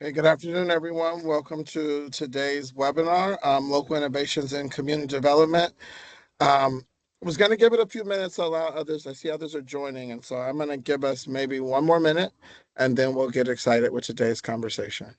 Hey, good afternoon, everyone. Welcome to today's webinar, Local Innovations in Community Development. I was going to give it a few minutes to allow others. I see others are joining, and so I'm going to give us maybe one more minute, and then we'll get excited with today's conversation.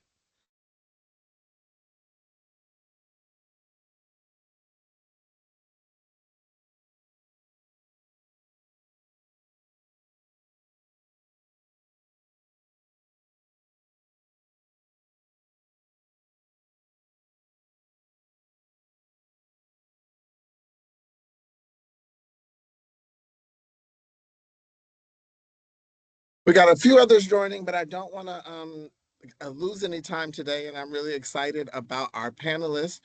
We got a few others joining, but I don't want to lose any time today, and I'm really excited about our panelists.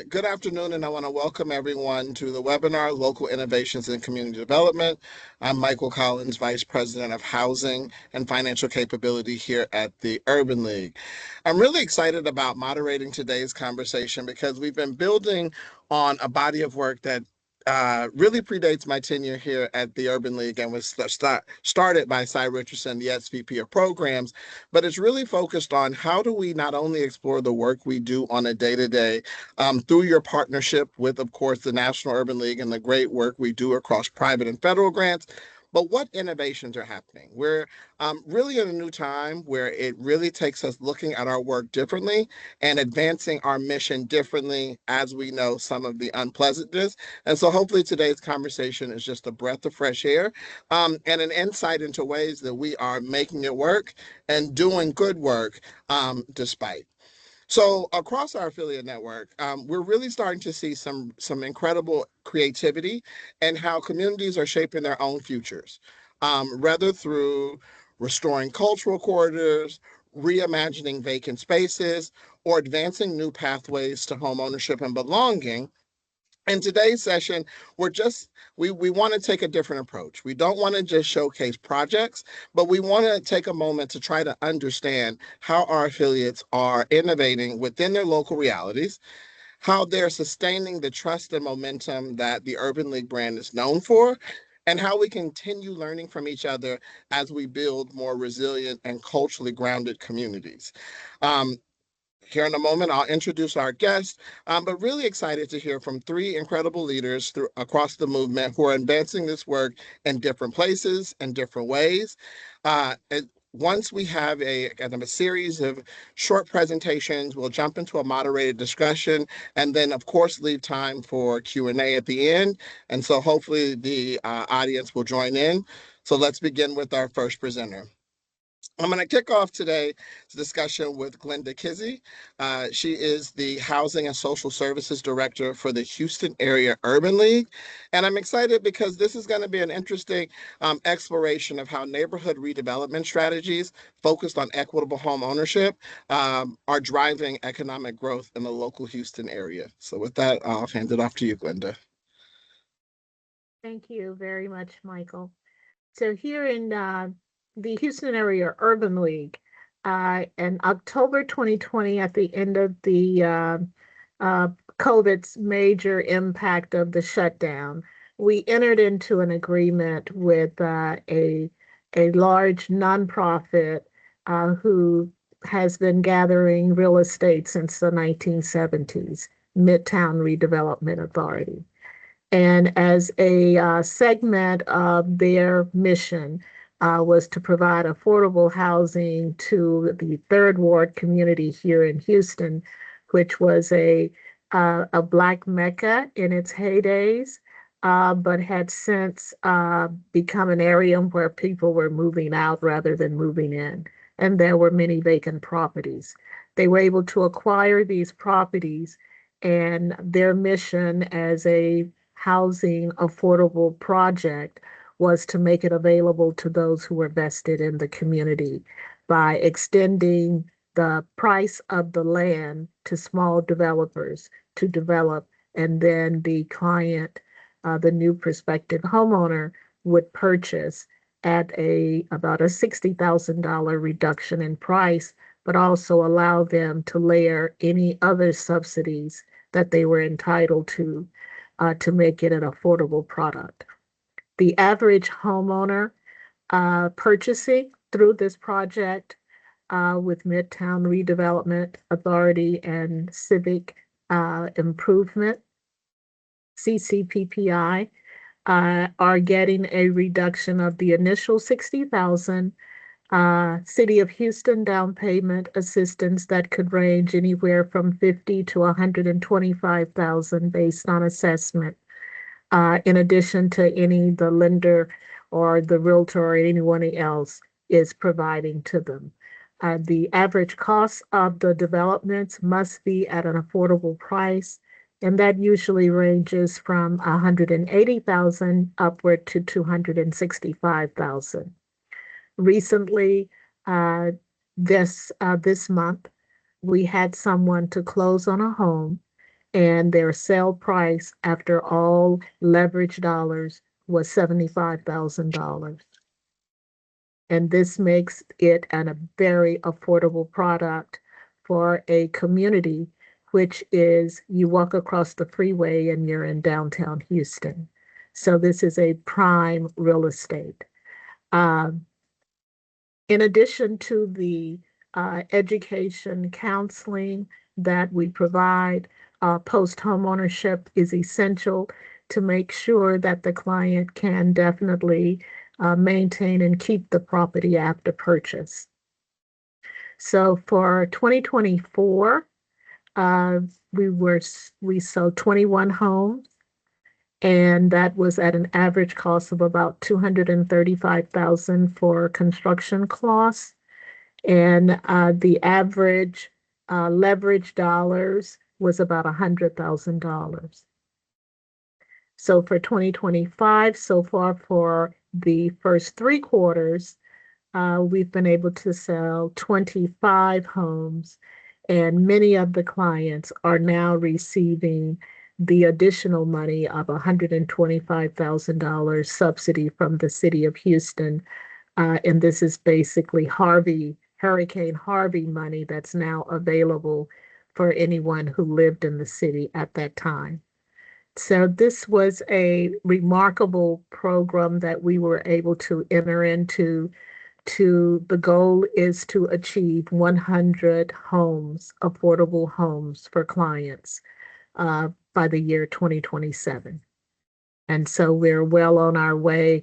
Good afternoon, and I want to welcome everyone to the webinar, Local Innovations in Community Development. I'm Michael Collins, Vice President of Housing and Financial Capability here at the Urban League. I'm really excited about moderating today's conversation because we've been building on a body of work that really predates my tenure here at the Urban League and was started by Cy Richardson, the SVP of Programs, but it's really focused on how do we not only explore the work we do on a day-to-day through your partnership with, of course, the National Urban League and the great work we do across private and federal grants, but what innovations are happening? We're really in a new time where it really takes us looking at our work differently and advancing our mission differently as we know some of the unpleasantness. And so hopefully today's conversation is just a breath of fresh air and an insight into ways that we are making it work and doing good work despite. So across our affiliate network, we're really starting to see some incredible creativity and how communities are shaping their own futures, whether through restoring cultural corridors, reimagining vacant spaces, or advancing new pathways to home ownership and belonging. In today's session, we want to take a different approach. We don't want to just showcase projects, but we want to take a moment to try to understand how our affiliates are innovating within their local realities, how they're sustaining the trust and momentum that the Urban League brand is known for, and how we continue learning from each other as we build more resilient and culturally grounded communities. Um, Here in a moment, I'll introduce our guest, but really excited to hear from three incredible leaders across the movement who are advancing this work in different places and different ways. Once we have kind of a series of short presentations, we'll jump into a moderated discussion and then, of course, leave time for Q&A at the end. And so hopefully the audience will join in. So let's begin with our first presenter. I'm going to kick off today's discussion with Glenda Kizzy. She is the Housing and Social Services Director for the Houston Area Urban League. And I'm excited because this is going to be an interesting exploration of how neighborhood redevelopment strategies focused on equitable home ownership are driving economic growth in the local Houston area. So with that, I'll hand it off to you, Glenda. Thank you very much, Michael. So here in the Houston Area Urban League, in October 2020, at the end of the COVID's major impact of the shutdown, we entered into an agreement with a large nonprofit who has been gathering real estate since the 1970s, Midtown Redevelopment Authority. And as a segment of their mission was to provide affordable housing to the Third Ward community here in Houston, which was a Black Mecca in its heydays, but had since become an area where people were moving out rather than moving in. And there were many vacant properties. They were able to acquire these properties, and their mission as a housing affordable project was to make it available to those who were vested in the community by extending the price of the land to small developers to develop, and then the client, the new prospective homeowner, would purchase at about a $60,000 reduction in price, but also allow them to layer any other subsidies that they were entitled to make it an affordable product. The average homeowner purchasing through this project with Midtown Redevelopment Authority and Civic Improvement, CCPPI, are getting a reduction of the initial 60,000 City of Houston down payment assistance that could range anywhere from 50 to 125,000 based on assessment, in addition to any the lender or the realtor or anyone else is providing to them. The average cost of the developments must be at an affordable price, and that usually ranges from 180,000 upward to 265,000. Recently, uh, this month, we had someone to close on a home, and their sale price after all leverage dollars was $75,000. And this makes it a very affordable product for a community, which is you walk across the freeway and you're in downtown Houston. So this is a prime real estate. Um, in addition to the education counseling that we provide, post homeownership is essential to make sure that the client can definitely maintain and keep the property after purchase. So for 2024, uh, we sold 21 homes, and that was at an average cost of about 235,000 for construction costs, and the average leverage dollars was about $100,000. So for 2025, so far for the first 3 quarters, we've been able to sell 25 homes, and many of the clients are now receiving the additional money of $125,000 subsidy from the city of Houston. And this is basically Hurricane Harvey money that's now available for anyone who lived in the city at that time. So this was a remarkable program that we were able to enter into. To the goal is to achieve 100 homes, affordable homes for clients by the year 2027. And so we're well on our way.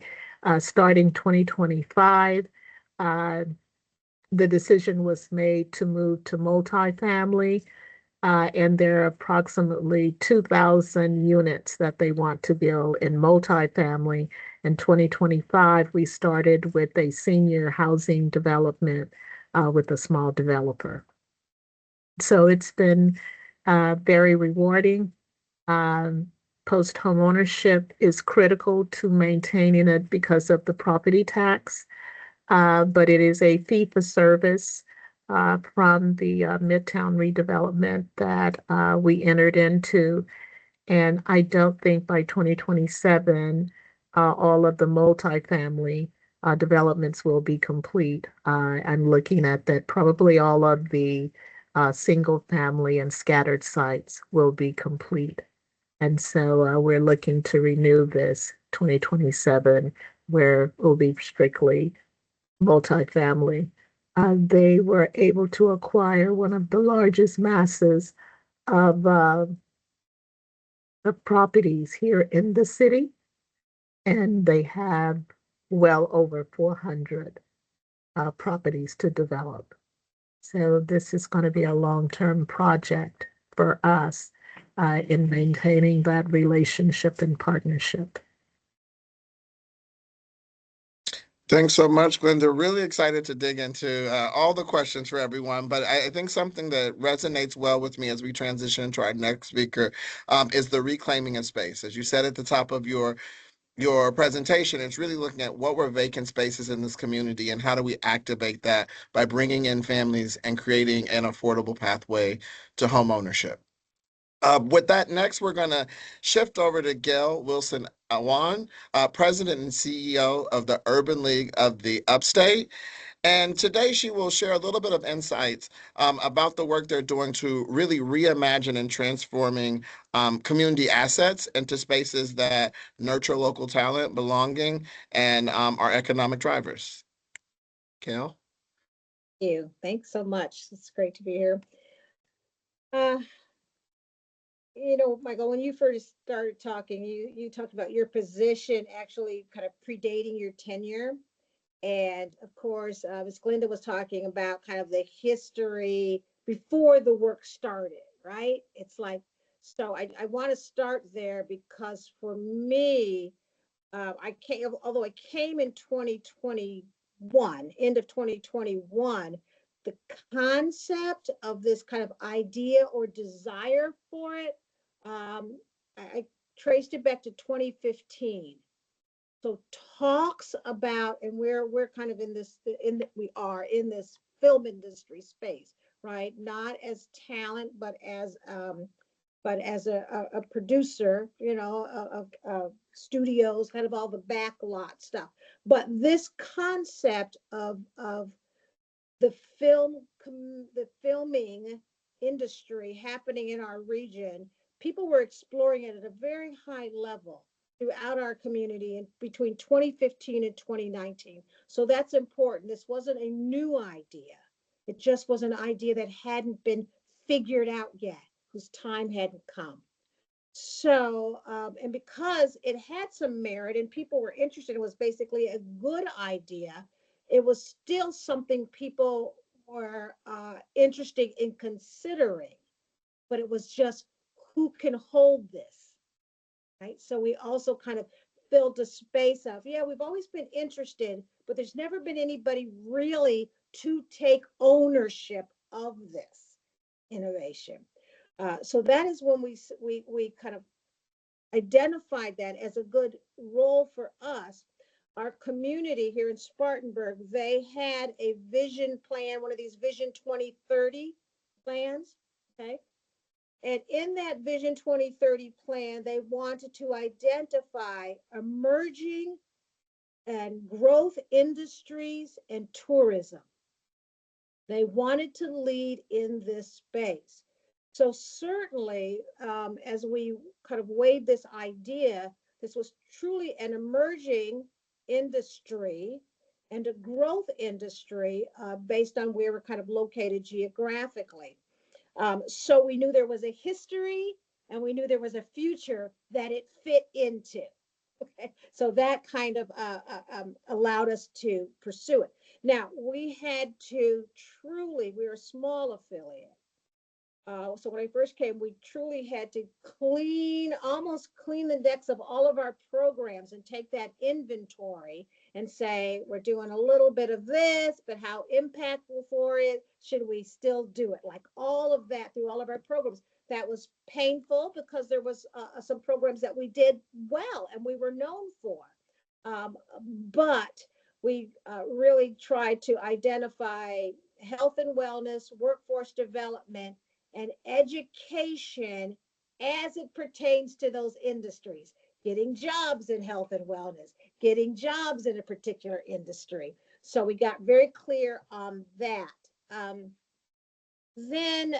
Starting 2025, uh, the decision was made to move to multifamily, and there are approximately 2,000 units that they want to build in multifamily. In 2025, we started with a senior housing development with a small developer. So it's been very rewarding. Um, Post home ownership is critical to maintaining it because of the property tax, but it is a fee for service from the Midtown redevelopment that we entered into. And I don't think by 2027, all of the multifamily developments will be complete. I'm looking at that probably all of the single family and scattered sites will be complete. And so we're looking to renew this 2027, where it will be strictly multifamily. They were able to acquire one of the largest masses of, uh, of properties here in the city, and they have well over 400 properties to develop. So this is going to be a long-term project for us in maintaining that relationship and partnership. Thanks so much, Glenda. Really excited to dig into all the questions for everyone. But I think something that resonates well with me as we transition to our next speaker is the reclaiming of space. As you said at the top of your presentation, it's really looking at what were vacant spaces in this community and how do we activate that by bringing in families and creating an affordable pathway to home ownership. With that, next, we're going to shift over to Gail Wilson Awan, President and CEO of the Urban League of the Upstate. And today she will share a little bit of insights about the work they're doing to really reimagine and transforming community assets into spaces that nurture local talent, belonging, and are economic drivers. Gail? you. Thanks so much. It's great to be here. Uh, Michael, when you first started talking, you talked about your position actually kind of predating your tenure. And of course, Ms. Glenda was talking about kind of the history before the work started, right? It's like, so I want to start there because for me, although I came in 2021, end of 2021, the concept of this kind of idea or desire for it, I traced it back to 2015. So talks about, and we're kind of in this, we are in this film industry space, right? Not as talent, but as a producer, of studios, kind of all the backlot stuff. But this concept of the the filming industry happening in our region, people were exploring it at a very high level throughout our community in between 2015 and 2019. So that's important. This wasn't a new idea. It just was an idea that hadn't been figured out yet, whose time hadn't come. So, and because it had some merit and people were interested, it was basically a good idea. It was still something people were interested in considering, but it was just who can hold this, right? So we also kind of filled a space of, yeah, we've always been interested, but there's never been anybody really to take ownership of this innovation. So that is when we kind of identified that as a good role for us. Our community here in Spartanburg, they had a vision plan, one of these Vision 2030 plans, okay? And in that Vision 2030 plan, they wanted to identify emerging and growth industries and tourism. They wanted to lead in this space. So certainly, as we kind of weighed this idea, this was truly an emerging industry and a growth industry based on where we're kind of located geographically. So we knew there was a history and we knew there was a future that it fit into. Okay, so that kind of allowed us to pursue it. Now we had to truly, we're a small affiliate. So when I first came, we truly had to almost clean the decks of all of our programs and take that inventory and say, we're doing a little bit of this, but how impactful for it? Should we still do it? Like all of that through all of our programs. That was painful because there was some programs that we did well and we were known for. Um, but we really tried to identify health and wellness, workforce development, and education as it pertains to those industries, getting jobs in health and wellness, getting jobs in a particular industry. So we got very clear on that. Um, then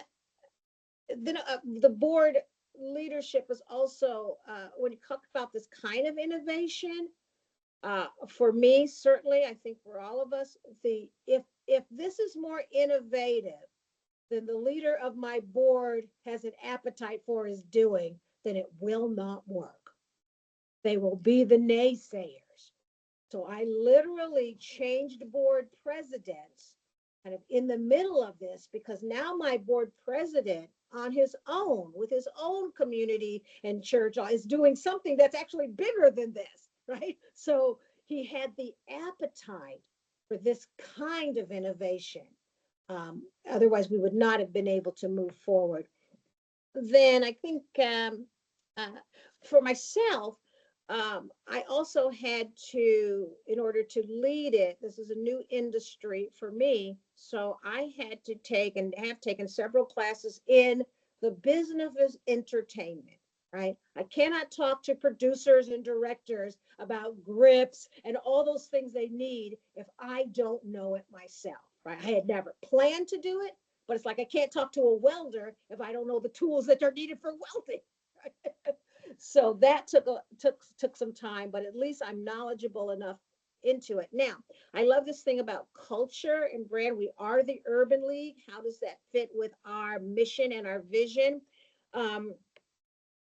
the board leadership was also, when you talk about this kind of innovation, for me, certainly, I think for all of us, if this is more innovative than the leader of my board has an appetite for is doing, then it will not work. They will be the naysayers. So I literally changed board presidents kind of in the middle of this because now my board president on his own with his own community and church is doing something that's actually bigger than this, right? So he had the appetite for this kind of innovation. Otherwise, we would not have been able to move forward. Then I think uh, for myself, I also had to, in order to lead it, this is a new industry for me. So I had to take and have taken several classes in the business of entertainment, right? I cannot talk to producers and directors about grips and all those things they need if I don't know it myself, right? I had never planned to do it, but it's like I can't talk to a welder if I don't know the tools that are needed for welding. So that took some time, but at least I'm knowledgeable enough into it. Now, I love this thing about culture and brand. We are the Urban League. How does that fit with our mission and our vision? Um,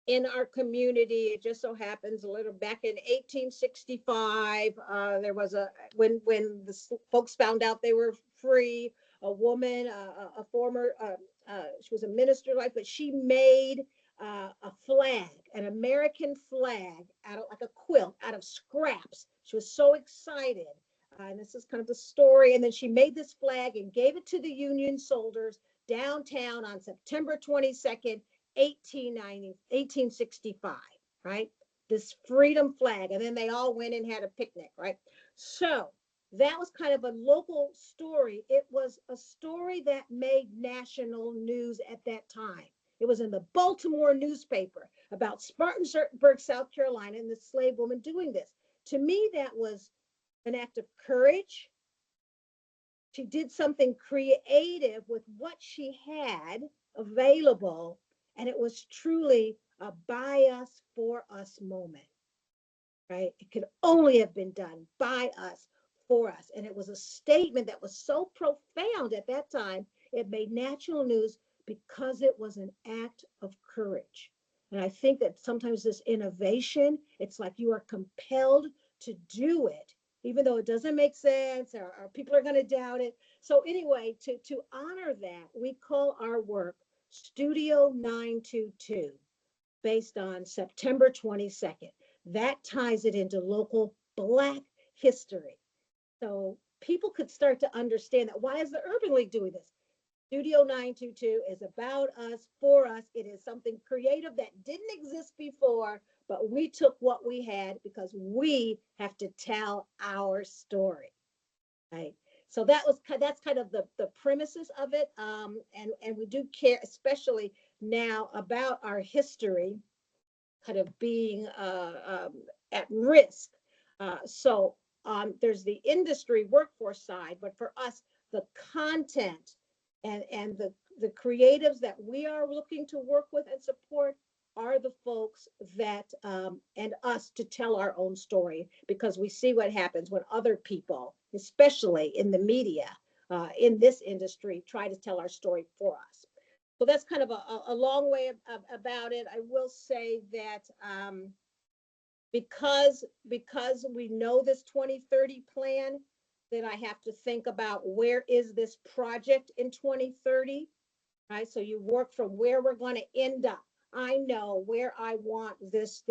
in our community, it just so happens a little back in 1865, there was when the folks found out they were free, a woman, a former, she was a minister like, but she made a flag, an American flag, out of like a quilt, out of scraps. She was so excited. And this is kind of the story. And then she made this flag and gave it to the Union soldiers downtown on September 22nd, 1865, right? This freedom flag. And then they all went and had a picnic, right? So that was kind of a local story. It was a story that made national news at that time. It was in the Baltimore newspaper about Spartanburg, South Carolina, and the slave woman doing this. To me, that was an act of courage. She did something creative with what she had available, and it was truly a by us, for us moment, right? It could only have been done by us, for us. And it was a statement that was so profound at that time, it made national news because it was an act of courage. And I think that sometimes this innovation, it's like you are compelled to do it, even though it doesn't make sense, or people are going to doubt it. So anyway, to honor that, we call our work Studio 922, based on September 22nd. That ties it into local Black history. So people could start to understand that. Why is the Urban League doing this? Studio 922 is about us, for us. It is something creative that didn't exist before, but we took what we had because we have to tell our story, right? So that's kind of the premises of it, and we do care, especially now, about our history kind of being at risk. So there's the industry workforce side, but for us, the content and the creatives that we are looking to work with and support are the folks that and us to tell our own story, because we see what happens when other people, especially in the media, in this industry, try to tell our story for us. So that's kind of a long way about it. I will say that because we know this 2030 plan, that I have to think about where is this project in 2030, right? So you work from where we're going to end up. I know where I want this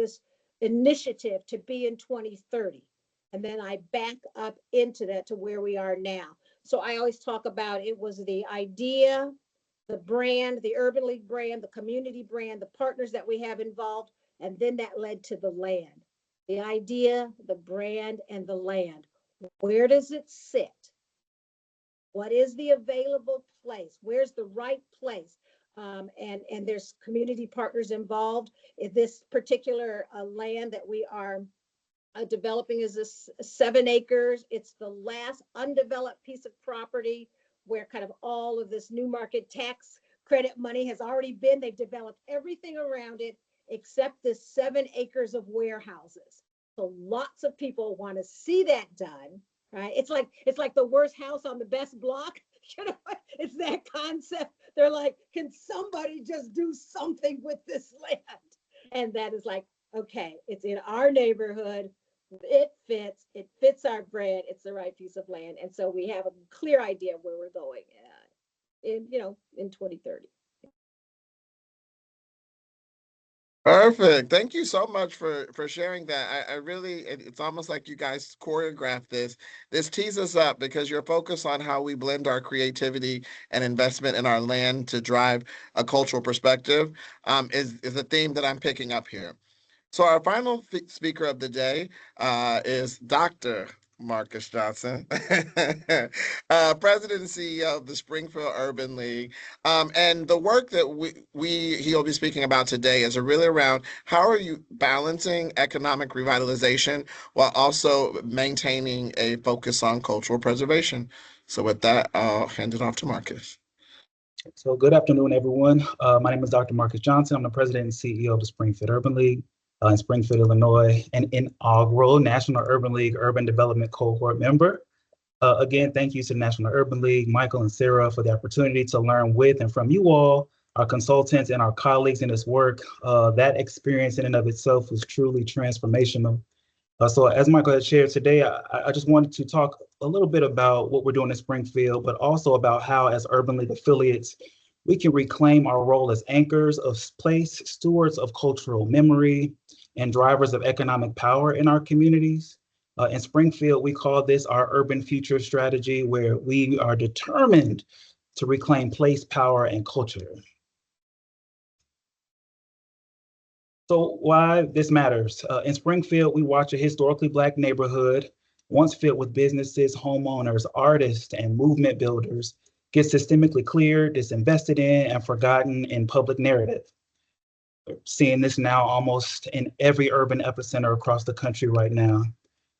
initiative to be in 2030. And then I back up into that to where we are now. So I always talk about, it was the idea, the brand, the Urban League brand, the community brand, the partners that we have involved, and then that led to the land. The idea, the brand, and the land. Where does it sit? What is the available place? Where's the right place? And there's community partners involved. In this particular land that we are developing is this 7 acres. It's the last undeveloped piece of property where kind of all of this new market tax credit money has already been. They've developed everything around it except this 7 acres of warehouses. So lots of people want to see that done, right? It's like the worst house on the best block. You know, it's that concept. They're like, can somebody just do something with this land? And that is like, okay, it's in our neighborhood. It fits our brand. It's the right piece of land. And so we have a clear idea of where we're going in 2030. Perfect. Thank you so much for sharing that. I really, it's almost like you guys choreographed this. This tees us up because your focus on how we blend our creativity and investment in our land to drive a cultural perspective is a theme that I'm picking up here. So our final speaker of the day is Dr. Marcus Johnson, President and CEO of the Springfield Urban League. And the work that he'll be speaking about today is really around how are you balancing economic revitalization while also maintaining a focus on cultural preservation. So with that, I'll hand it off to Marcus. So good afternoon, everyone. My name is Dr. Marcus Johnson. I'm the president and CEO of the Springfield Urban League. in Springfield, Illinois, an inaugural National Urban League Urban Development Cohort member. Again, thank you to the National Urban League, Michael and Sarah, for the opportunity to learn with and from you all, our consultants and our colleagues in this work. That experience in and of itself was truly transformational. So as Michael had shared today, I just wanted to talk a little bit about what we're doing in Springfield, but also about how as Urban League affiliates, we can reclaim our role as anchors of place, stewards of cultural memory, and drivers of economic power in our communities. In Springfield, we call this our Urban Future Strategy, where we are determined to reclaim place, power, and culture. So why this matters? In Springfield, we watch a historically Black neighborhood, once filled with businesses, homeowners, artists, and movement builders, get systemically cleared, disinvested in, and forgotten in public narrative. We're seeing this now almost in every urban epicenter across the country right now.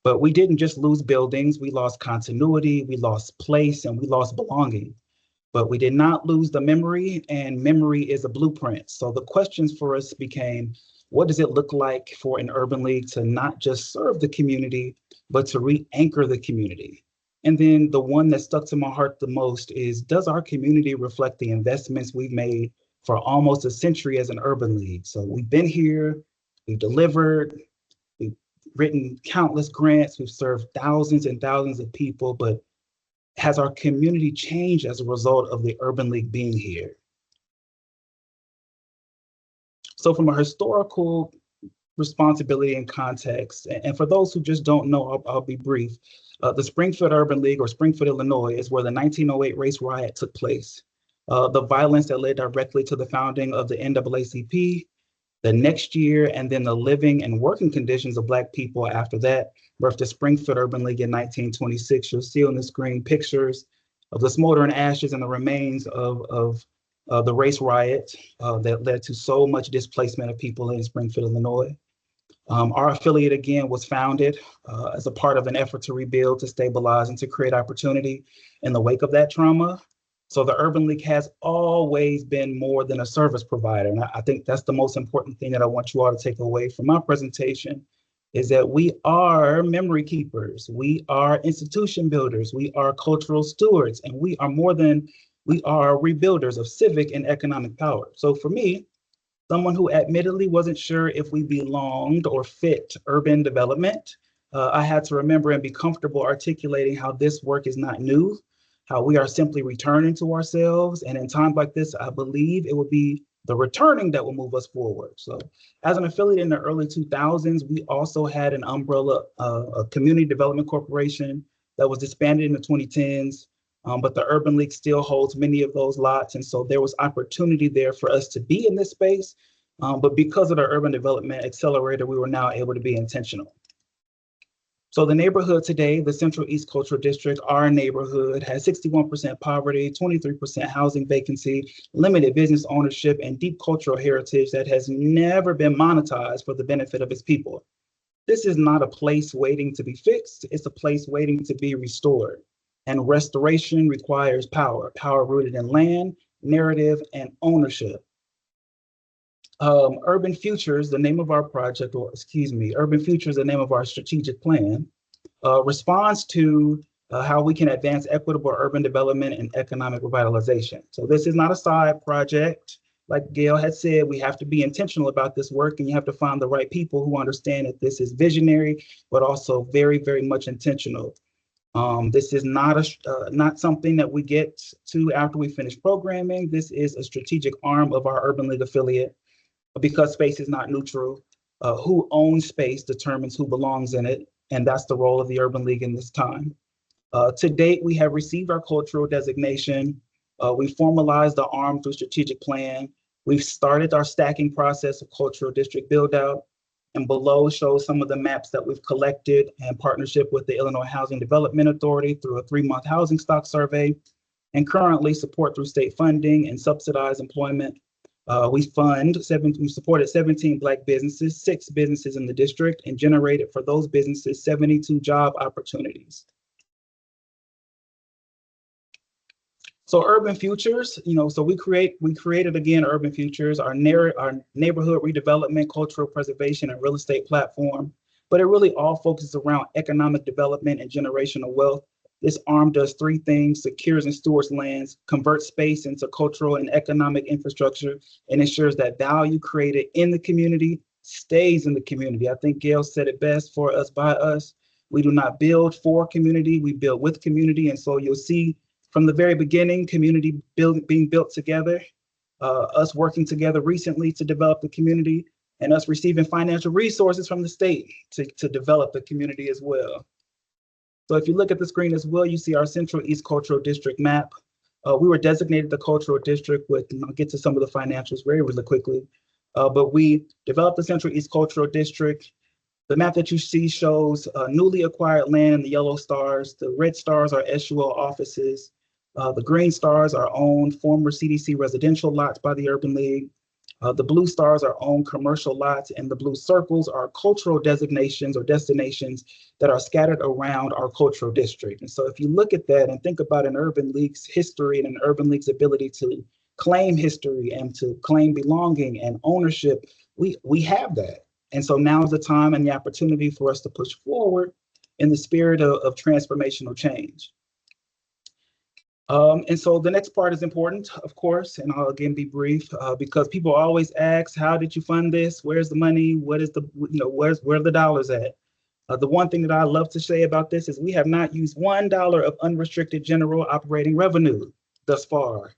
But we didn't just lose buildings, we lost continuity, we lost place, and we lost belonging. But we did not lose the memory, and memory is a blueprint. So the questions for us became, what does it look like for an urban league to not just serve the community, but to re-anchor the community? And then the one that stuck to my heart the most is, does our community reflect the investments we've made for almost a century as an urban league? So we've been here, we've delivered, we've written countless grants, we've served thousands and thousands of people, but has our community changed as a result of the Urban League being here? So from a historical responsibility and context, and for those who just don't know, I'll be brief. The Springfield Urban League, or Springfield, Illinois, is where the 1908 race riot took place. The violence that led directly to the founding of the NAACP, the next year, and then the living and working conditions of Black people after that, birthed the Springfield Urban League in 1926. You'll see on the screen pictures of the smoldering ashes and the remains of the race riot that led to so much displacement of people in Springfield, Illinois. Our affiliate, again, was founded as a part of an effort to rebuild, to stabilize, and to create opportunity in the wake of that trauma. So the Urban League has always been more than a service provider. And I think that's the most important thing that I want you all to take away from my presentation, is that we are memory keepers, we are institution builders, we are cultural stewards, and we are more than, we are rebuilders of civic and economic power. So for me, someone who admittedly wasn't sure if we belonged or fit urban development, I had to remember and be comfortable articulating how this work is not new, how we are simply returning to ourselves. And in times like this, I believe it will be the returning that will move us forward. So as an affiliate in the early 2000s, we also had an umbrella, a community development corporation that was disbanded in the 2010s. But the Urban League still holds many of those lots. And so there was opportunity there for us to be in this space. But because of the Urban Development Accelerator, we were now able to be intentional. So the neighborhood today, the Central East Cultural District, our neighborhood, has 61% poverty, 23% housing vacancy, limited business ownership, and deep cultural heritage that has never been monetized for the benefit of its people. This is not a place waiting to be fixed, it's a place waiting to be restored. And restoration requires power, power rooted in land, narrative, and ownership. Urban Futures, the name of our project, or excuse me, Urban Futures, the name of our strategic plan, responds to how we can advance equitable urban development and economic revitalization. So this is not a side project. Like Gail had said, we have to be intentional about this work, and you have to find the right people who understand that this is visionary, but also very, very much intentional. This is not something that we get to after we finish programming. This is a strategic arm of our Urban League affiliate, because space is not neutral. Who owns space determines who belongs in it, and that's the role of the Urban League in this time. To date, we have received our cultural designation. We formalized the arm through strategic plan. We've started our stacking process of cultural district build out, and below shows some of the maps that we've collected in partnership with the Illinois Housing Development Authority through a 3-month housing stock survey, and currently support through state funding and subsidized employment. We supported 17 Black businesses, 6 businesses in the district, and generated for those businesses 72 job opportunities. So urban futures, so we created again urban futures, our neighborhood redevelopment, cultural preservation, and real estate platform. But it really all focuses around economic development and generational wealth. This arm does three things: secures and stewards lands, converts space into cultural and economic infrastructure, and ensures that value created in the community stays in the community. I think Gail said it best: for us, by us. We do not build for community, we build with community. And so you'll see from the very beginning, community being built together, us working together recently to develop the community, and us receiving financial resources from the state to develop the community as well. So if you look at the screen as well, you see our Central East Cultural District map. We were designated the cultural district with, and I'll get to some of the financials very really quickly, but we developed the Central East Cultural District. The map that you see shows newly acquired land in the yellow stars. The red stars are SUL offices. The green stars are owned former CDC residential lots by the Urban League. The blue stars are owned commercial lots, and the blue circles are cultural designations or destinations that are scattered around our cultural district. And so if you look at that and think about an Urban League's history and an Urban League's ability to claim history and to claim belonging and ownership, we have that. And so now is the time and the opportunity for us to push forward in the spirit of transformational change. And so the next part is important, of course, and I'll again be brief because people always ask, how did you fund this? Where's the money? What is the, where are the dollars at? The one thing that I love to say about this is we have not used $1 of unrestricted general operating revenue thus far.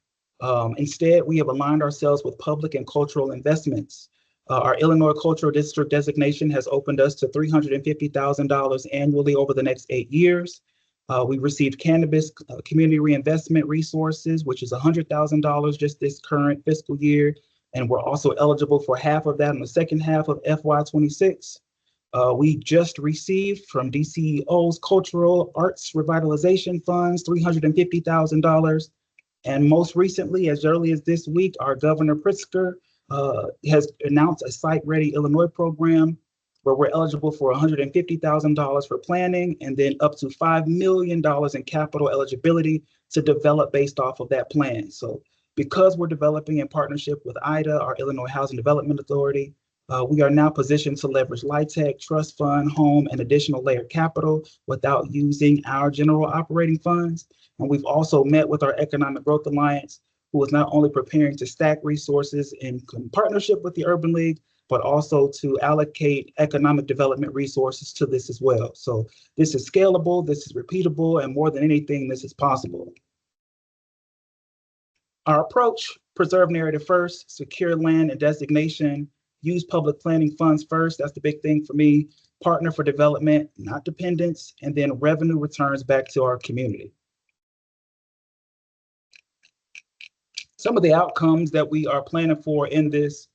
Instead, we have aligned ourselves with public and cultural investments. Our Illinois Cultural District designation has opened us to $350,000 annually over the next 8 years. We received cannabis community reinvestment resources, which is $100,000 just this current fiscal year. And we're also eligible for half of that in the second half of FY26. We just received from DCEO's Cultural Arts Revitalization Funds $350,000. And most recently, as early as this week, our Governor Pritzker has announced a Site Ready Illinois program where we're eligible for $150,000 for planning and then up to $5 million in capital eligibility to develop based off of that plan. So because we're developing in partnership with IDA, our Illinois Housing Development Authority, we are now positioned to leverage LIHTC, trust fund, home, and additional layered capital without using our general operating funds. And we've also met with our Economic Growth Alliance, who is not only preparing to stack resources in partnership with the Urban League, but also to allocate economic development resources to this as well. So this is scalable, this is repeatable, and more than anything, this is possible. Our approach: preserve narrative first, secure land and designation, use public planning funds first. That's the big thing for me. Partner for development, not dependence, and then revenue returns back to our community. Some of the outcomes that we are planning for in this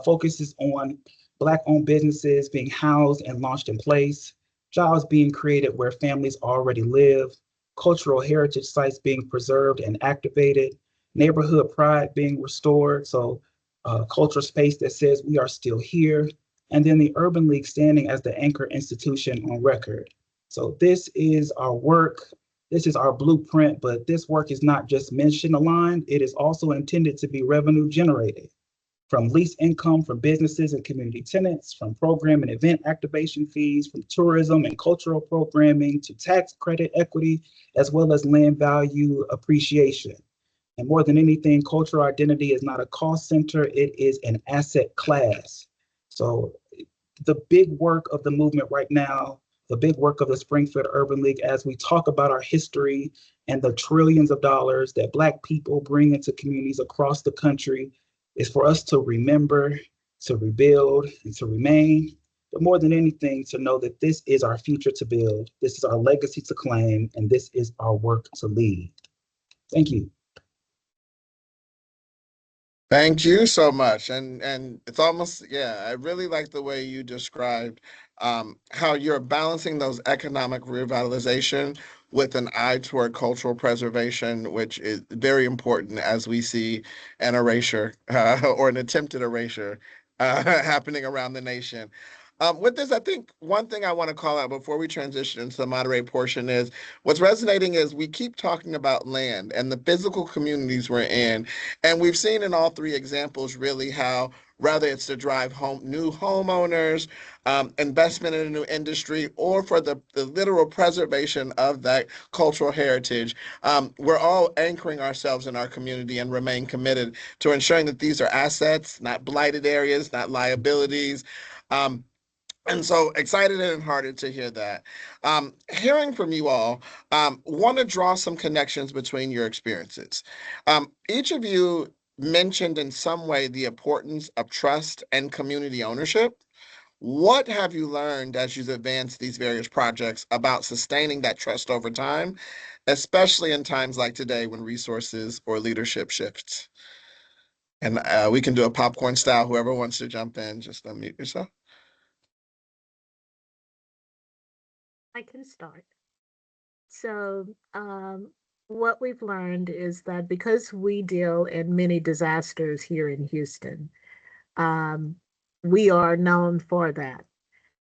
focuses on Black-owned businesses being housed and launched in place, jobs being created where families already live, cultural heritage sites being preserved and activated, neighborhood pride being restored, so cultural space that says we are still here, and then the Urban League standing as the anchor institution on record. So this is our work. This is our blueprint, but this work is not just mission aligned. It is also intended to be revenue generated from lease income from businesses and community tenants, from program and event activation fees, from tourism and cultural programming to tax credit equity, as well as land value appreciation. And more than anything, cultural identity is not a cost center, it is an asset class. So the big work of the movement right now, the big work of the Springfield Urban League, as we talk about our history and the trillions of dollars that Black people bring into communities across the country, is for us to remember, to rebuild, and to remain. But more than anything, to know that this is our future to build, this is our legacy to claim, and this is our work to lead. Thank you. Thank you so much. And it's almost, yeah, I really like the way you described how you're balancing those economic revitalization with an eye toward cultural preservation, which is very important as we see an erasure or an attempted erasure happening around the nation. With this, I think one thing I want to call out before we transition into the moderate portion is what's resonating is we keep talking about land and the physical communities we're in. And we've seen in all three examples really how whether it's to drive home new homeowners, investment in a new industry, or for the literal preservation of that cultural heritage, we're all anchoring ourselves in our community and remain committed to ensuring that these are assets, not blighted areas, not liabilities. Um, and so excited and hearted to hear that. Hearing from you all, want to draw some connections between your experiences. Each of you mentioned in some way the importance of trust and community ownership. What have you learned as you've advanced these various projects about sustaining that trust over time, especially in times like today when resources or leadership shifts? And we can do a popcorn style. Whoever wants to jump in, just unmute yourself. I can start. So, what we've learned is that because we deal in many disasters here in Houston, um, we are known for that.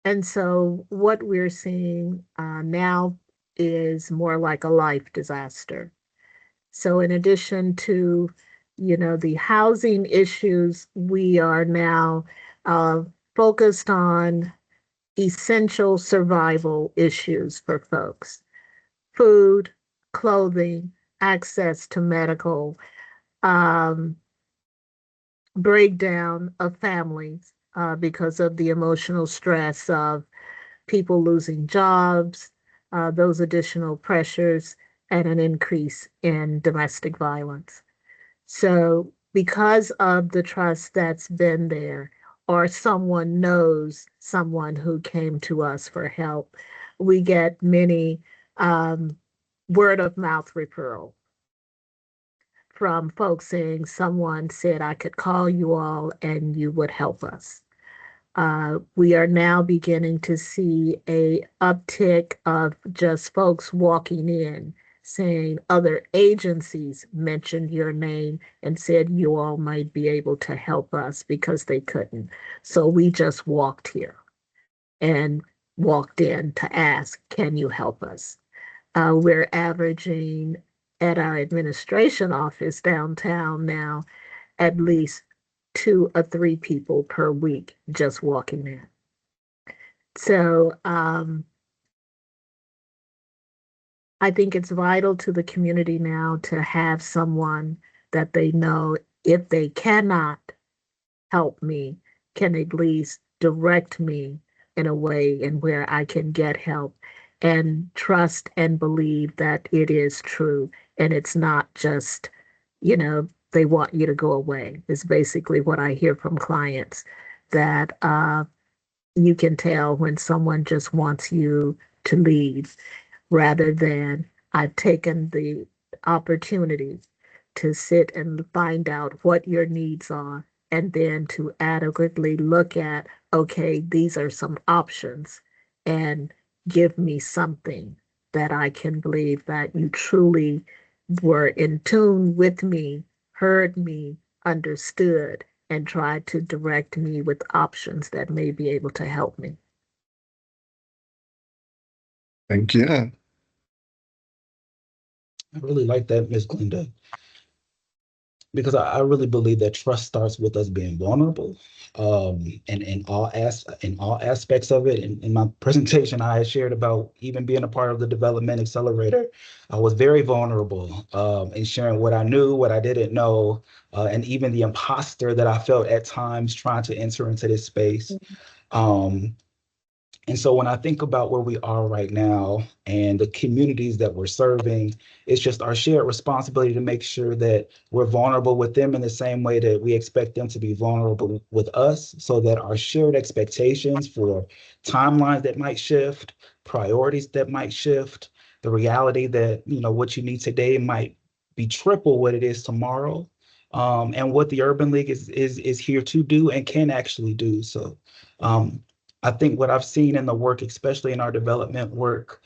And so, what we're seeing now is more like a life disaster. So, in addition to, the housing issues, we are now uh, focused on essential survival issues for folks: food, clothing, access to medical, um, breakdown of families because of the emotional stress of people losing jobs, those additional pressures, and an increase in domestic violence. So, because of the trust that's been there, or someone knows someone who came to us for help, we get many um, word of mouth referral from folks saying someone said I could call you all and you would help us. We are now beginning to see a uptick of just folks walking in saying other agencies mentioned your name and said you all might be able to help us because they couldn't. So we just walked here and walked in to ask, can you help us? We're averaging at our administration office downtown now at least 2 or 3 people per week just walking in. So I think it's vital to the community now to have someone that they know if they cannot help me, can at least direct me in a way in where I can get help and trust and believe that it is true and it's not just, they want you to go away. Is basically what I hear from clients that you can tell when someone just wants you to leave rather than I've taken the opportunity to sit and find out what your needs are and then to adequately look at, okay, these are some options and give me something that I can believe that you truly were in tune with me, heard me, understood, and tried to direct me with options that may be able to help me. Thank you. I really like that, Miss Glenda, because I really believe that trust starts with us being vulnerable, and in all aspects of it. In my presentation, I had shared about even being a part of the development accelerator. I was very vulnerable in sharing what I knew, what I didn't know, and even the imposter that I felt at times trying to enter into this space. Um, And so when I think about where we are right now and the communities that we're serving, it's just our shared responsibility to make sure that we're vulnerable with them in the same way that we expect them to be vulnerable with us, so that our shared expectations for timelines that might shift, priorities that might shift, the reality that, what you need today might be triple what it is tomorrow. And what the Urban League is here to do and can actually do. So um, I think what I've seen in the work, especially in our development work,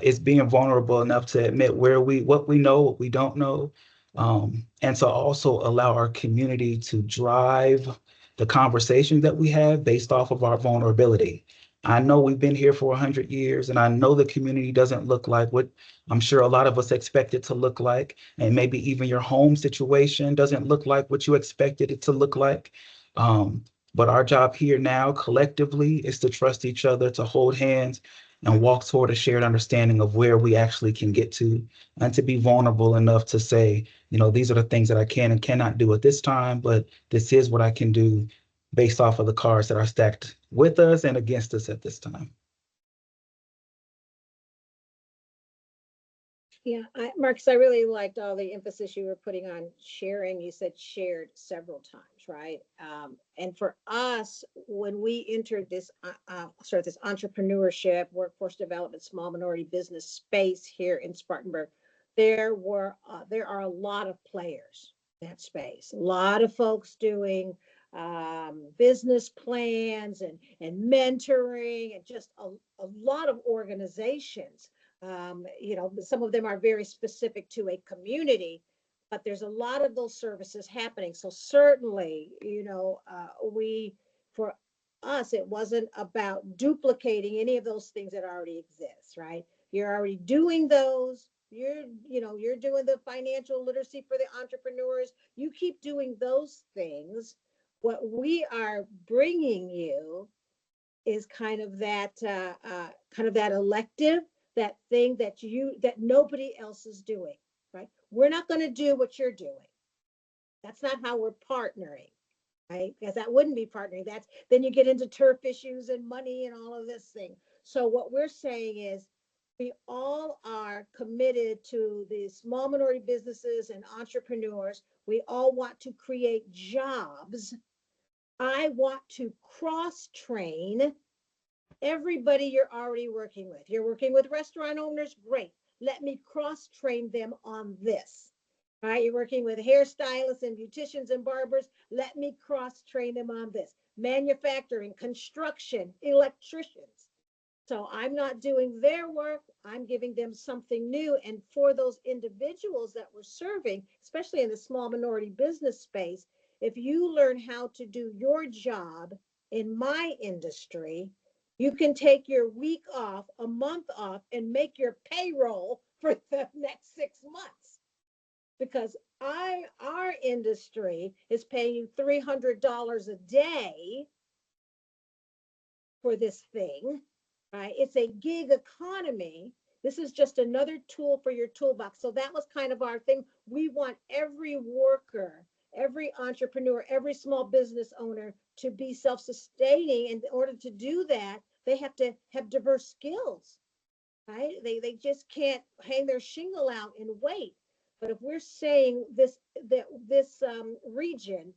is being vulnerable enough to admit what we know, what we don't know, and to also allow our community to drive the conversations that we have based off of our vulnerability. I know we've been here for 100 years, and I know the community doesn't look like what I'm sure a lot of us expect it to look like. And maybe even your home situation doesn't look like what you expected it to look like. But our job here now collectively is to trust each other, to hold hands and walk toward a shared understanding of where we actually can get to, and to be vulnerable enough to say, these are the things that I can and cannot do at this time, but this is what I can do based off of the cards that are stacked with us and against us at this time. Yeah, Marcus, I really liked all the emphasis you were putting on sharing. You said shared several times, right? And for us, when we entered this sort of this entrepreneurship, workforce development, small minority business space here in Spartanburg, there are a lot of players in that space. A lot of folks doing business plans and mentoring, and just a lot of organizations. Some of them are very specific to a community, but there's a lot of those services happening. So certainly, for us, it wasn't about duplicating any of those things that already exist, right? You're already doing those. You're doing the financial literacy for the entrepreneurs. You keep doing those things. What we are bringing you is kind of that elective, that thing that nobody else is doing, right? We're not going to do what you're doing. That's not how we're partnering, right? Because that wouldn't be partnering. Then you get into turf issues and money and all of this thing. So what we're saying is, we all are committed to the small minority businesses and entrepreneurs. We all want to create jobs. I want to cross train everybody you're already working with. You're working with restaurant owners, great. Let me cross train them on this. All right, you're working with hairstylists and beauticians and barbers. Let me cross train them on this. Manufacturing, construction, electricians. So I'm not doing their work. I'm giving them something new. And for those individuals that we're serving, especially in the small minority business space, if you learn how to do your job in my industry, you can take your week off, a month off, and make your payroll for the next 6 months. Because our industry is paying you $300 a day for this thing, right? It's a gig economy. This is just another tool for your toolbox. So that was kind of our thing. We want every worker, every entrepreneur, every small business owner to be self-sustaining. And in order to do that, they have to have diverse skills, right? They just can't hang their shingle out and wait. But if we're saying this region,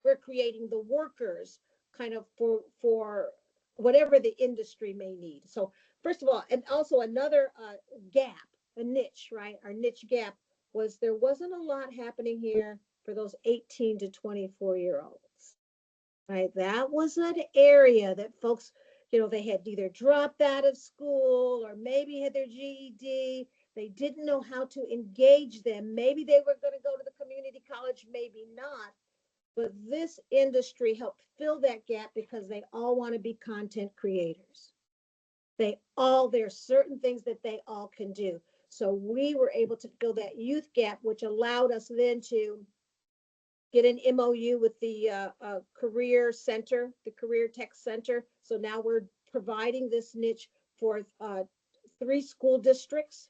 we're creating the workers kind of for whatever the industry may need. So first of all, and also another gap, a niche, right? Our niche gap was there wasn't a lot happening here for those 18 to 24-year-olds, right? That was an area that folks, they had either dropped out of school or maybe had their GED. They didn't know how to engage them. Maybe they were going to go to the community college, maybe not. But this industry helped fill that gap because they all want to be content creators. There's certain things that they all can do. So we were able to fill that youth gap, which allowed us then to get an MOU with the Career Center, the Career Tech Center. So now we're providing this niche for 3 school districts.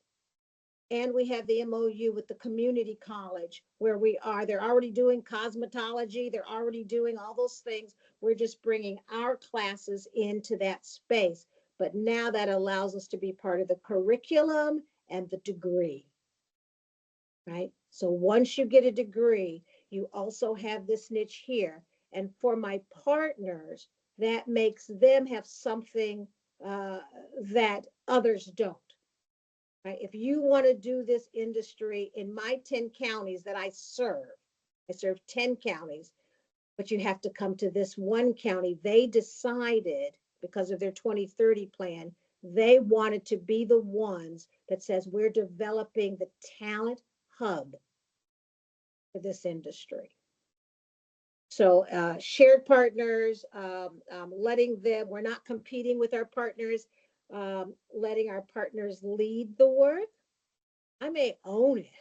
And we have the MOU with the community college where they're already doing cosmetology. They're already doing all those things. We're just bringing our classes into that space. But now that allows us to be part of the curriculum and the degree, right? So once you get a degree, you also have this niche here. And for my partners, that makes them have something that others don't. Right? If you want to do this industry in my 10 counties that I serve 10 counties, but you have to come to this one county. They decided, because of their 2030 plan, they wanted to be the ones that says we're developing the talent hub for this industry. So shared partners, letting them, we're not competing with our partners, letting our partners lead the work. I may own it,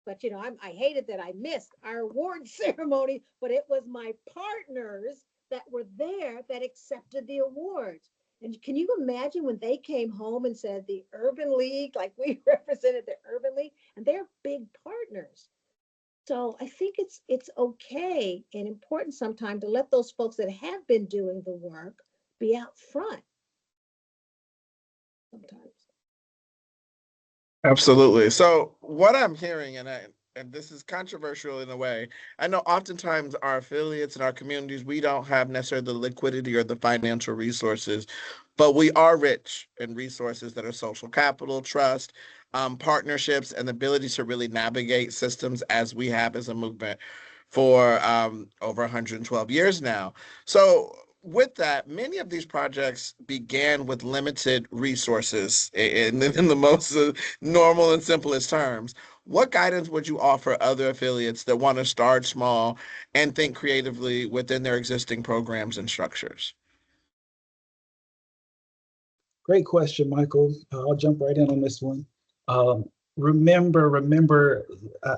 but I hated that I missed our award ceremony, but it was my partners that were there that accepted the awards. And can you imagine when they came home and said the Urban League, like we represented the Urban League, and they're big partners. So I think it's okay and important sometimes to let those folks that have been doing the work be out front sometimes. Absolutely. So what I'm hearing, and this is controversial in a way, I know oftentimes our affiliates and our communities, we don't have necessarily the liquidity or the financial resources, but we are rich in resources that are social capital, trust, partnerships, and the ability to really navigate systems as we have as a movement for over 112 years now. So with that, many of these projects began with limited resources in the most normal and simplest terms. What guidance would you offer other affiliates that want to start small and think creatively within their existing programs and structures? Great question, Michael. I'll jump right in on this one. Um, remember,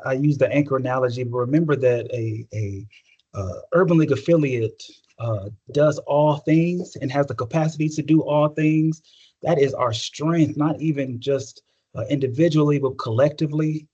I use the anchor analogy, but remember that a Urban League affiliate does all things and has the capacity to do all things. That is our strength, not even just individually, but collectively.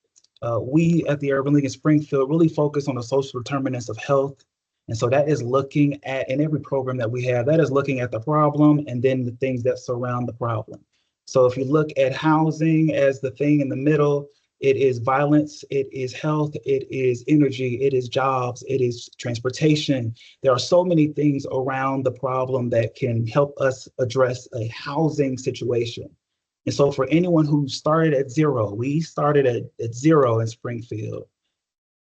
We at the Urban League in Springfield really focus on the social determinants of health. And so that is looking at, in every program that we have, that is looking at the problem and then the things that surround the problem. So if you look at housing as the thing in the middle, it is violence, it is health, it is energy, it is jobs, it is transportation. There are so many things around the problem that can help us address a housing situation. And so for anyone who started at zero, we started at zero in Springfield.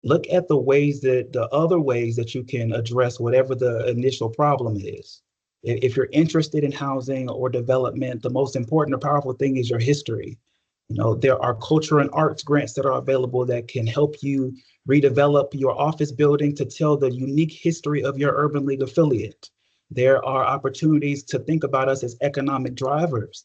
Look at the other ways that you can address whatever the initial problem is. If you're interested in housing or development, the most important or powerful thing is your history. There are culture and arts grants that are available that can help you redevelop your office building to tell the unique history of your Urban League affiliate. There are opportunities to think about us as economic drivers.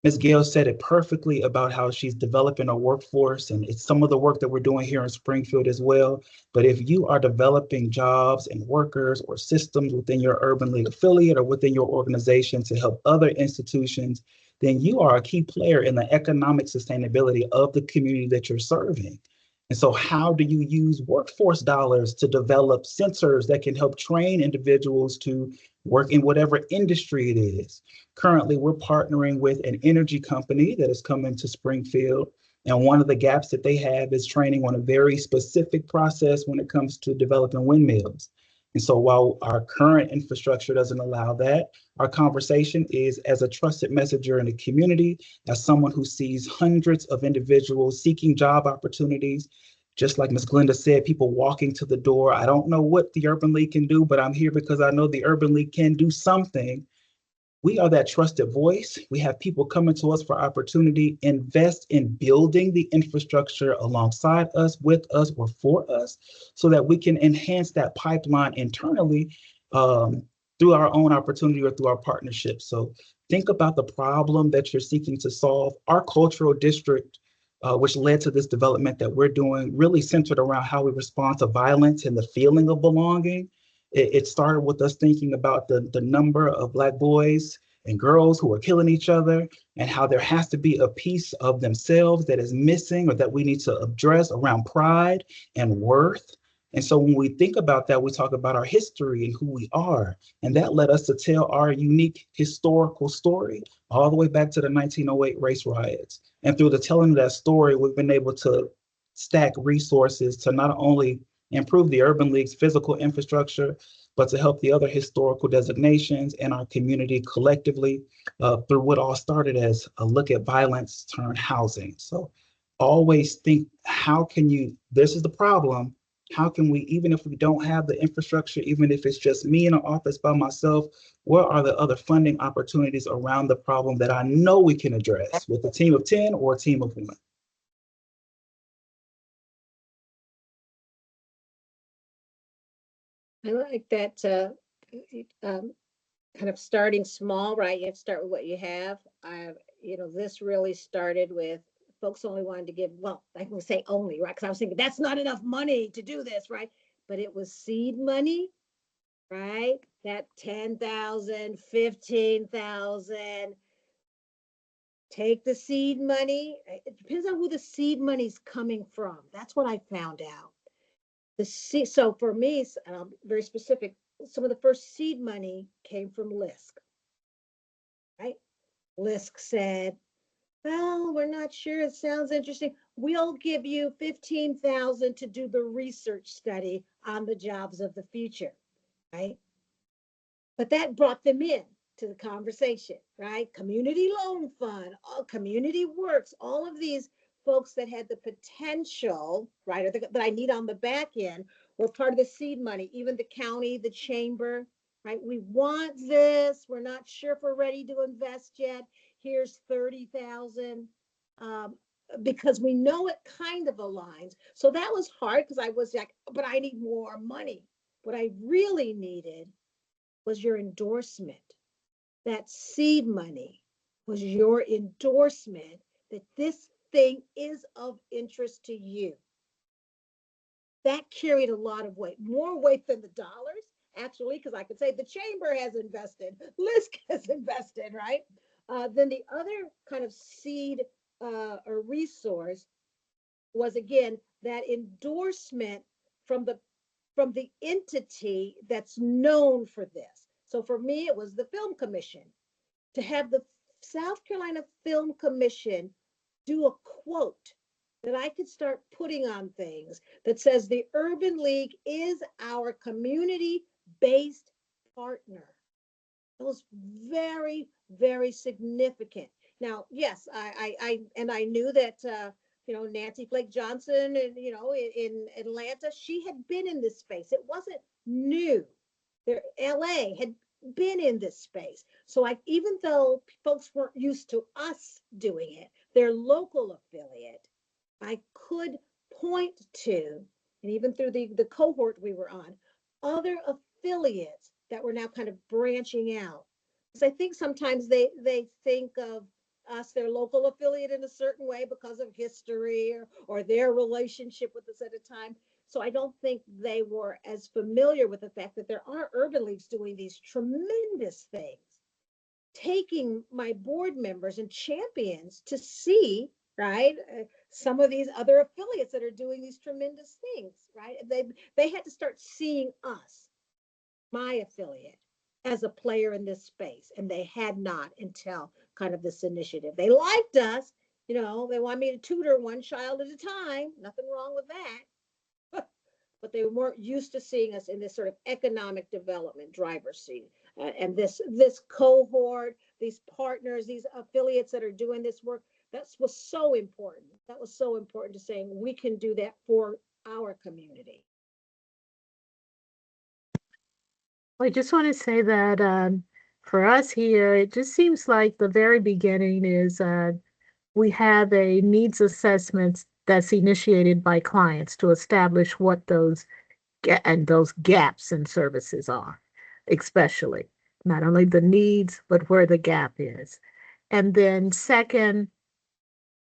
Ms. Gail said it perfectly about how she's developing a workforce, and it's some of the work that we're doing here in Springfield as well. But if you are developing jobs and workers or systems within your Urban League affiliate or within your organization to help other institutions, then you are a key player in the economic sustainability of the community that you're serving. And so how do you use workforce dollars to develop centers that can help train individuals to work in whatever industry it is? Currently, we're partnering with an energy company that is coming to Springfield. And one of the gaps that they have is training on a very specific process when it comes to developing windmills. And so while our current infrastructure doesn't allow that, our conversation is as a trusted messenger in the community, as someone who sees hundreds of individuals seeking job opportunities. Just like Ms. Glenda said, people walking to the door. I don't know what the Urban League can do, but I'm here because I know the Urban League can do something. We are that trusted voice. We have people coming to us for opportunity, invest in building the infrastructure alongside us, with us, or for us, so that we can enhance that pipeline internally through our own opportunity or through our partnerships. So think about the problem that you're seeking to solve. Our cultural district, which led to this development that we're doing, really centered around how we respond to violence and the feeling of belonging. It started with us thinking about the number of Black boys and girls who are killing each other, and how there has to be a piece of themselves that is missing or that we need to address around pride and worth. And so when we think about that, we talk about our history and who we are. And that led us to tell our unique historical story all the way back to the 1908 race riots. And through the telling of that story, we've been able to stack resources to not only improve the Urban League's physical infrastructure, but to help the other historical designations and our community collectively through what all started as a look at violence turned housing. So always think, how can you, this is the problem, how can we, even if we don't have the infrastructure, even if it's just me in an office by myself, what are the other funding opportunities around the problem that I know we can address with a team of 10 or a team of 1? I like that kind of starting small, right? You have to start with what you have. This really started with folks only wanted to give, well, I can say only, right? Because I was thinking that's not enough money to do this, right? But it was seed money, right? That 10,000, 15,000. Take the seed money. It depends on who the seed money's coming from. That's what I found out. So for me, very specific, some of the first seed money came from LISC, right? LISC said, well, we're not sure. It sounds interesting. We'll give you 15,000 to do the research study on the jobs of the future, right? But that brought them in to the conversation, right? Community Loan Fund, all Community Works, all of these folks that had the potential, right, or that I need on the back end were part of the seed money, even the county, the chamber, right? We want this. We're not sure if we're ready to invest yet. Here's 30,000. Because we know it kind of aligns. So that was hard because I was like, but I need more money. What I really needed was your endorsement. That seed money was your endorsement that this thing is of interest to you. That carried a lot of weight, more weight than the dollars, actually, because I could say the chamber has invested, LISC has invested, right? Then the other kind of seed or resource was, again, that endorsement from the entity that's known for this. So for me, it was the Film Commission. To have the South Carolina Film Commission do a quote that I could start putting on things that says the Urban League is our community-based partner. It was very, very significant. Now, yes, I knew that Nancy Flake Johnson, and in Atlanta, she had been in this space. It wasn't new. LA had been in this space. So even though folks weren't used to us doing it, their local affiliate, I could point to, and even through the cohort we were on, other affiliates that were now kind of branching out. Because I think sometimes they think of us, their local affiliate, in a certain way because of history or their relationship with us at a time. So I don't think they were as familiar with the fact that there are urban leagues doing these tremendous things, taking my board members and champions to see, right, some of these other affiliates that are doing these tremendous things, right? They had to start seeing us, my affiliate, as a player in this space, and they had not until kind of this initiative. They liked us, they want me to tutor one child at a time. Nothing wrong with that. But they weren't used to seeing us in this sort of economic development driver's seat. And this cohort, these partners, these affiliates that are doing this work, that was so important. That was so important to saying we can do that for our community. I just want to say that for us here, it just seems like the very beginning is we have a needs assessment that's initiated by clients to establish what those gaps in services are, especially not only the needs, but where the gap is. And then second,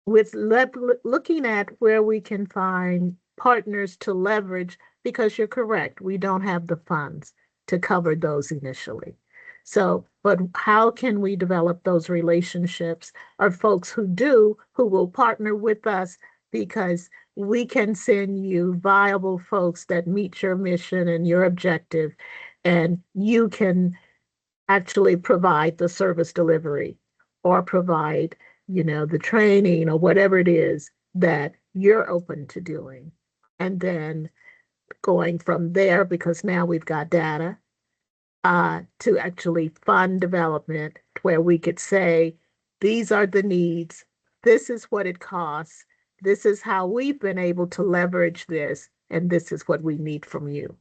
with looking at where we can find partners to leverage, because you're correct, we don't have the funds to cover those initially. So, but how can we develop those relationships or folks who do, who will partner with us because we can send you viable folks that meet your mission and your objective, and you can actually provide the service delivery or provide, the training or whatever it is that you're open to doing. And then going from there, because now we've got data, to actually fund development where we could say, these are the needs, this is what it costs, this is how we've been able to leverage this, and this is what we need from you.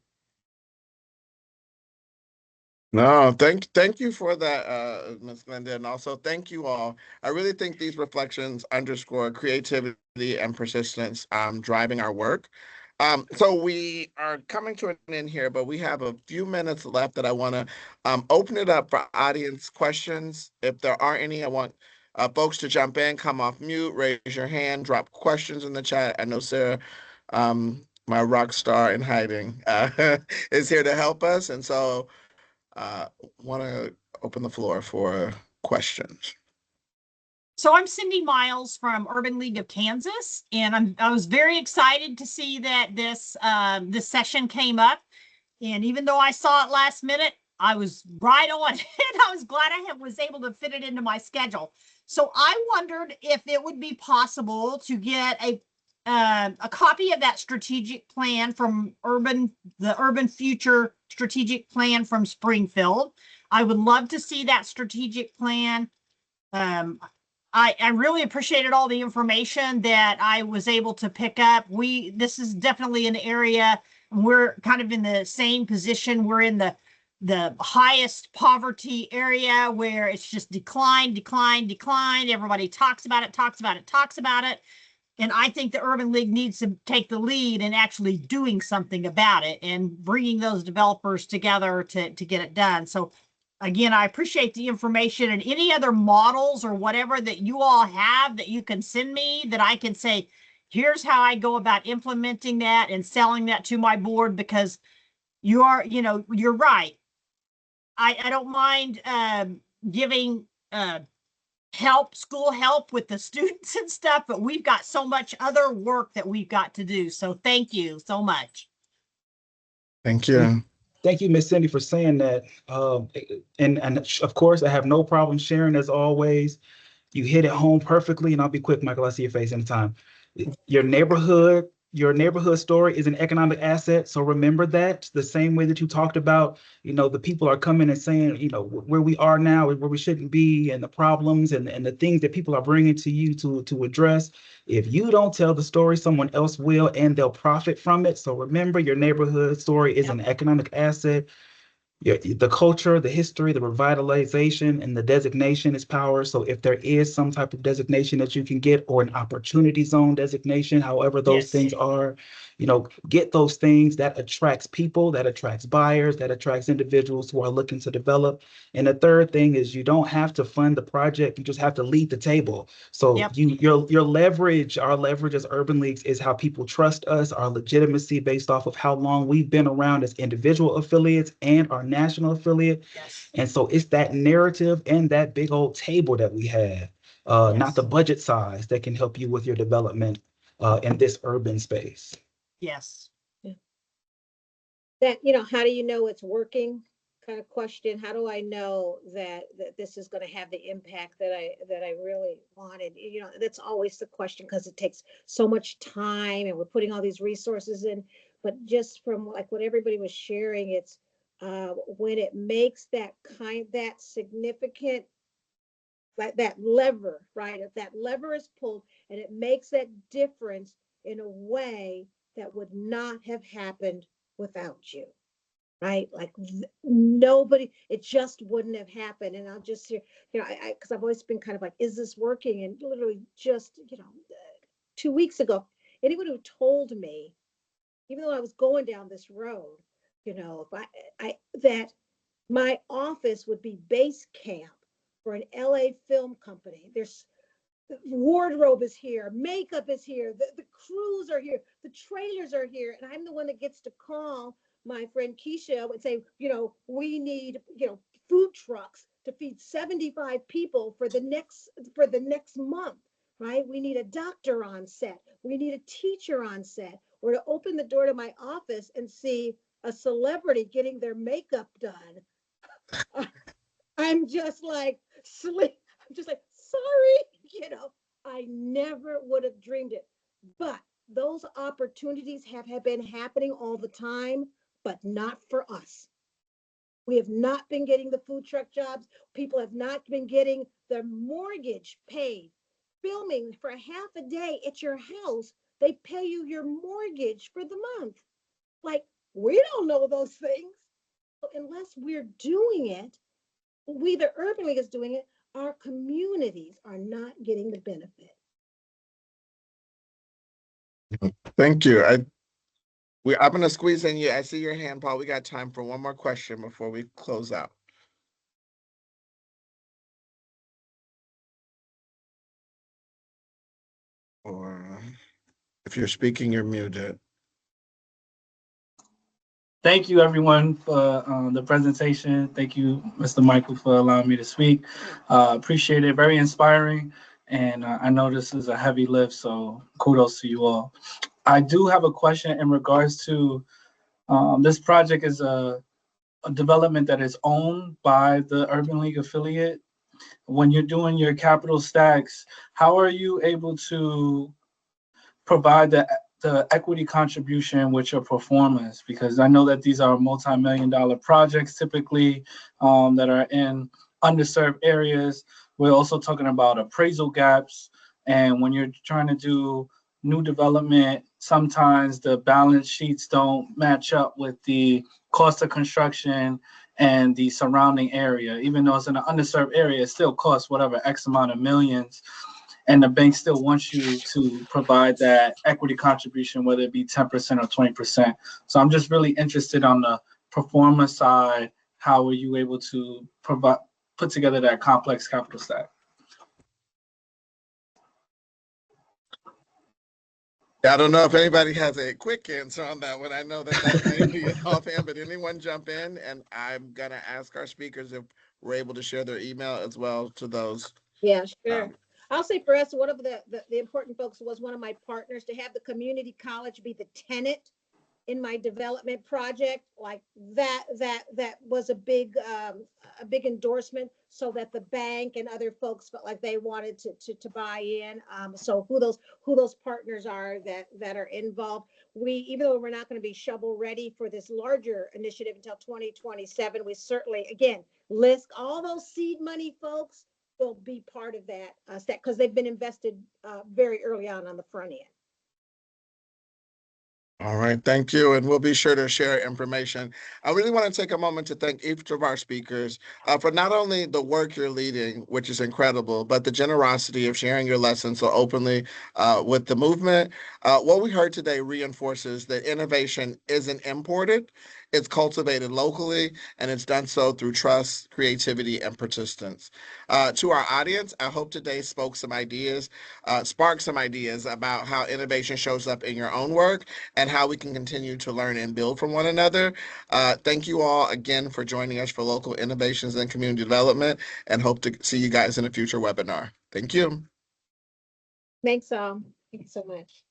No, thank you for that, Ms. Linda, and also thank you all. I really think these reflections underscore creativity and persistence driving our work. So we are coming to an end here, but we have a few minutes left that I want to open it up for audience questions. If there are any, I want folks to jump in, come off mute, raise your hand, drop questions in the chat. I know Sarah, my rock star in hiding, is here to help us. And so want to open the floor for questions. So I'm Cindy Miles from Urban League of Kansas, and I was very excited to see that this session came up. And even though I saw it last minute, I was right on it. I was glad I was able to fit it into my schedule. So I wondered if it would be possible to get a copy of that strategic plan from the Urban Future Strategic Plan from Springfield. I would love to see that strategic plan. I really appreciated all the information that I was able to pick up. This is definitely an area, we're kind of in the same position. We're in the highest poverty area where it's just decline, decline, decline. Everybody talks about it, talks about it, talks about it. And I think the Urban League needs to take the lead in actually doing something about it and bringing those developers together to get it done. So again, I appreciate the information, and any other models or whatever that you all have that you can send me that I can say, here's how I go about implementing that and selling that to my board, because you're right. I don't mind giving school help with the students and stuff, but we've got so much other work that we've got to do. So thank you so much. Thank you. Thank you, Miss Cindy, for saying that. And of course, I have no problem sharing as always. You hit it home perfectly, and I'll be quick, Michael. I see your face anytime. Your neighborhood story is an economic asset. So remember that the same way that you talked about, the people are coming and saying, where we are now and where we shouldn't be, and the problems and the things that people are bringing to you to address. If you don't tell the story, someone else will, and they'll profit from it. So remember, your neighborhood story is an economic asset. The culture, the history, the revitalization, and the designation is power. So if there is some type of designation that you can get, or an opportunity zone designation, however those things are, get those things. That attracts people, that attracts buyers, that attracts individuals who are looking to develop. And the third thing is, you don't have to fund the project, you just have to lead the table. So your leverage, our leverage as Urban Leagues, is how people trust us, our legitimacy based off of how long we've been around as individual affiliates and our national affiliate. And so it's that narrative and that big old table that we have, not the budget size, that can help you with your development in this urban space. Yes. That, how do you know it's working kind of question? How do I know that this is going to have the impact that I really wanted? That's always the question, because it takes so much time and we're putting all these resources in. But just from like what everybody was sharing, it's when it makes that significant, like that lever, right? If that lever is pulled and it makes that difference in a way that would not have happened without you, right? Like nobody, it just wouldn't have happened. And I'll just hear, because I've always been kind of like, is this working? And literally just, 2 weeks ago, anyone who told me, even though I was going down this road, if that my office would be base camp for an LA film company. There's wardrobe is here, makeup is here, the crews are here, the trailers are here, and I'm the one that gets to call my friend Keisha and say, we need, food trucks to feed 75 people for the next month, right? We need a doctor on set, we need a teacher on set, or to open the door to my office and see a celebrity getting their makeup done. I'm just like, I'm just like, sorry, I never would have dreamed it. But those opportunities have been happening all the time, but not for us. We have not been getting the food truck jobs. People have not been getting their mortgage paid. Filming for half a day at your house, they pay you your mortgage for the month. Like, we don't know those things. So unless we're doing it, the Urban League is doing it, our communities are not getting the benefit. Thank you. I'm going to squeeze in you. I see your hand, Paul. We got time for one more question before we close out. Or if you're speaking, you're muted. Thank you, everyone, for the presentation. Thank you, Mr. Michael, for allowing me to speak. Appreciate it. Very inspiring. And I know this is a heavy lift, so kudos to you all. I do have a question in regards to this project is a development that is owned by the Urban League affiliate. When you're doing your capital stacks, how are you able to provide the equity contribution with your performance? Because I know that these are multi-million-dollar projects typically that are in underserved areas. We're also talking about appraisal gaps. And when you're trying to do new development, sometimes the balance sheets don't match up with the cost of construction and the surrounding area. Even though it's in an underserved area, it still costs whatever X amount of millions. And the bank still wants you to provide that equity contribution, whether it be 10% or 20%. So I'm just really interested on the performance side. How are you able to put together that complex capital stack? I don't know if anybody has a quick answer on that one. I know that that's maybe offhand, but anyone jump in, and I'm going to ask our speakers if we're able to share their email as well to those. Yeah, sure. I'll say for us, one of the important folks was one of my partners to have the community college be the tenant in my development project. Like that was a big endorsement, so that the bank and other folks felt like they wanted to buy in. So who those partners are that are involved. Even though we're not going to be shovel ready for this larger initiative until 2027, we certainly, again, list all those seed money folks will be part of that stack, because they've been invested very early on the front end. All right, thank you. And we'll be sure to share information. I really want to take a moment to thank each of our speakers for not only the work you're leading, which is incredible, but the generosity of sharing your lessons so openly with the movement. What we heard today reinforces that innovation isn't imported, it's cultivated locally, and it's done so through trust, creativity, and persistence. To our audience, I hope today sparked some ideas about how innovation shows up in your own work and how we can continue to learn and build from one another. Thank you all again for joining us for Local Innovations and Community Development, and hope to see you guys in a future webinar. Thank you. Thanks, thank you so much.